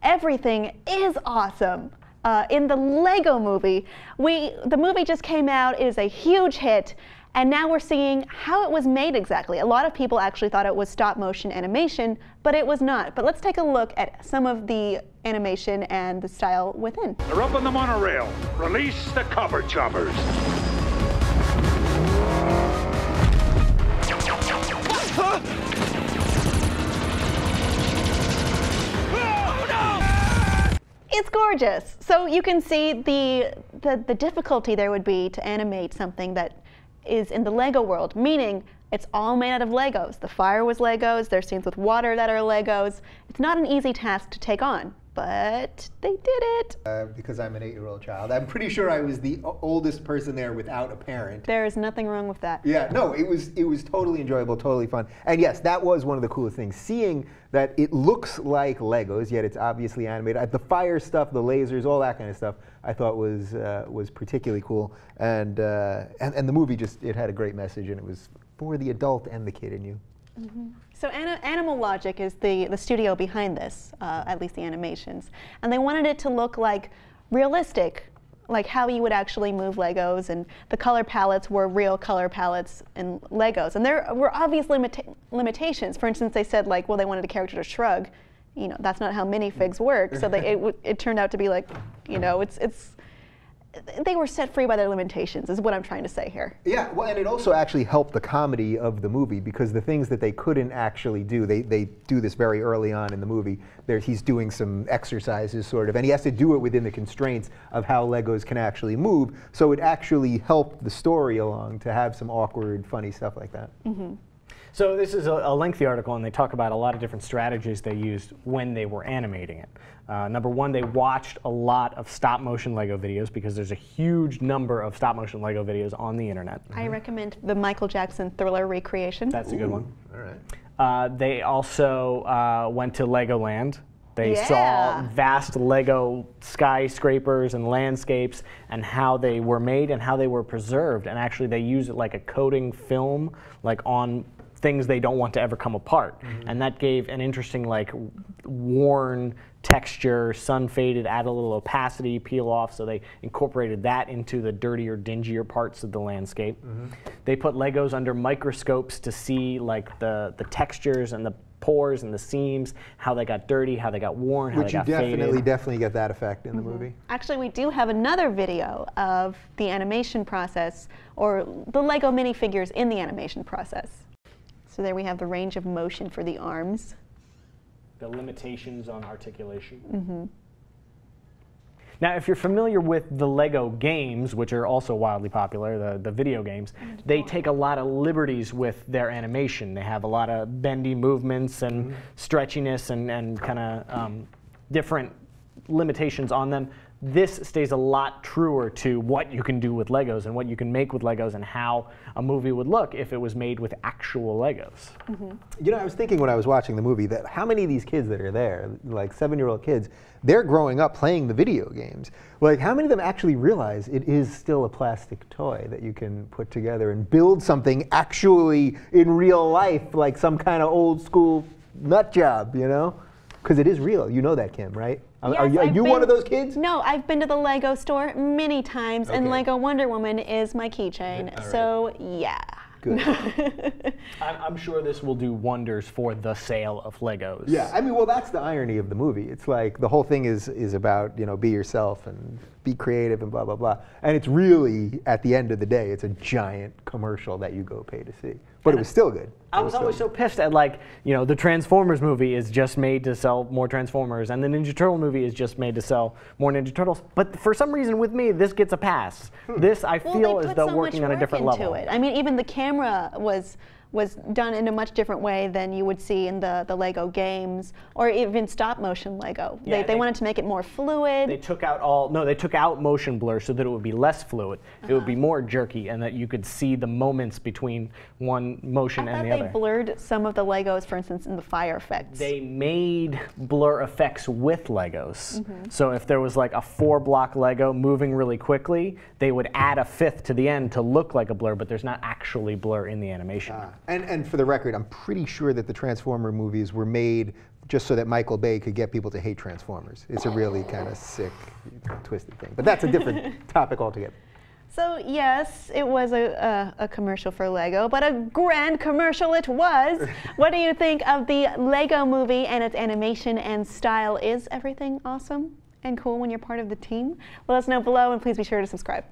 everything is awesome. In the Lego movie, the movie just came out, it is a huge hit, and now we're seeing how it was made exactly. A lot of people actually thought it was stop motion animation, but it was not. But let's take a look at some of the animation and the style within. They're up on the monorail. Release the copper choppers. It's gorgeous. So you can see the difficulty there would be to animate something that is in the Lego world, meaning it's all made out of Legos. The fire was Legos, there's scenes with water that are Legos. It's not an easy task to take on, but they did it. Because I'm an 8-year-old child, I'm pretty sure I was the oldest person there without a parent. There is nothing wrong with that. Yeah, no, it was totally enjoyable, totally fun. And yes, that was one of the coolest things. Seeing that it looks like Legos, yet it's obviously animated. The fire stuff, the lasers, all that kind of stuff, I thought was particularly cool. And the movie it had a great message, and it was for the adult and the kid in you. Mm-hmm. So Animal Logic is the studio behind this, at least the animations. And they wanted it to look like realistic, like how you would actually move Legos, and the color palettes were real color palettes in Legos. And there were obvious limitations. For instance, they said, like, well, they wanted a character to shrug. You know, that's not how minifigs work. So it turned out to be like, you know, they were set free by their limitations, is what I'm trying to say here. Yeah, well, and it also actually helped the comedy of the movie, because the things that they couldn't actually do, they do this very early on in the movie. He's doing some exercises, sort of, and he has to do it within the constraints of how Legos can actually move, so it actually helped the story along to have some awkward, funny stuff like that. Mm-hmm. So this is a lengthy article, and they talk about a lot of different strategies they used when they were animating it. Number one, they watched a lot of stop-motion Lego videos, because there's a huge number of stop-motion Lego videos on the internet. I recommend the Michael Jackson Thriller recreation. That's a good one. All right. They also went to Legoland. They saw vast Lego skyscrapers and landscapes, and how they were made and how they were preserved. And actually, they used it like a coating film, like on things they don't want to ever come apart. Mm-hmm. And that gave an interesting, like, worn texture, sun faded, add a little opacity, peel off, so they incorporated that into the dirtier, dingier parts of the landscape. Mm-hmm. They put Legos under microscopes to see, like, the textures and the pores and the seams, how they got dirty, how they got worn, how they got faded. Which you definitely get that effect in the movie. Actually, we do have another video of the animation process, or the Lego minifigures in the animation process. So there we have the range of motion for the arms. The limitations on articulation. Mm-hmm. Now, if you're familiar with the Lego games, which are also wildly popular, the video games, they take a lot of liberties with their animation. They have a lot of bendy movements and stretchiness and kind of different limitations on them. This stays a lot truer to what you can do with Legos and what you can make with Legos, and how a movie would look if it was made with actual Legos. Mm-hmm. You know, I was thinking when I was watching the movie that how many of these kids that are there, like 7-year-old kids, they're growing up playing the video games. Like, how many of them actually realize it is still a plastic toy that you can put together and build something actually in real life, like some kind of old school nut job, you know? Because it is real. You know that, Kim, right? Yes, are you one of those kids? No, I've been to the Lego store many times, and Lego Wonder Woman is my keychain. Right. So, yeah. Good. I'm sure this will do wonders for the sale of Legos. Yeah, I mean, well, that's the irony of the movie. It's like the whole thing is about, you know, be yourself and be creative and blah, blah, blah. And it's really, at the end of the day, it's a giant commercial that you go pay to see. But it was still good. I was always so pissed at, like, you know, the Transformers movie is just made to sell more Transformers, and the Ninja Turtle movie is just made to sell more Ninja Turtles. But for some reason with me, this gets a pass. This, I feel, is though working on a different level. I mean, even the camera was done in a much different way than you would see in the Lego games, or even stop motion Lego. Yeah, they wanted to make it more fluid. They took out they took out motion blur so that it would be less fluid. It would be more jerky, and that you could see the moments between one motion and the other. They blurred some of the Legos, for instance, in the fire effects. They made blur effects with Legos. So if there was like a 4-block Lego moving really quickly, they would add a 5th to the end to look like a blur, but there's not actually blur in the animation. And for the record, I'm pretty sure that the Transformer movies were made just so that Michael Bay could get people to hate Transformers. It's a really kind of sick, twisted thing. But that's a different topic altogether. So yes, it was a commercial for Lego, but a grand commercial it was. What do you think of the Lego movie and its animation and style? Is everything awesome and cool when you're part of the team? Let us know below, and please be sure to subscribe.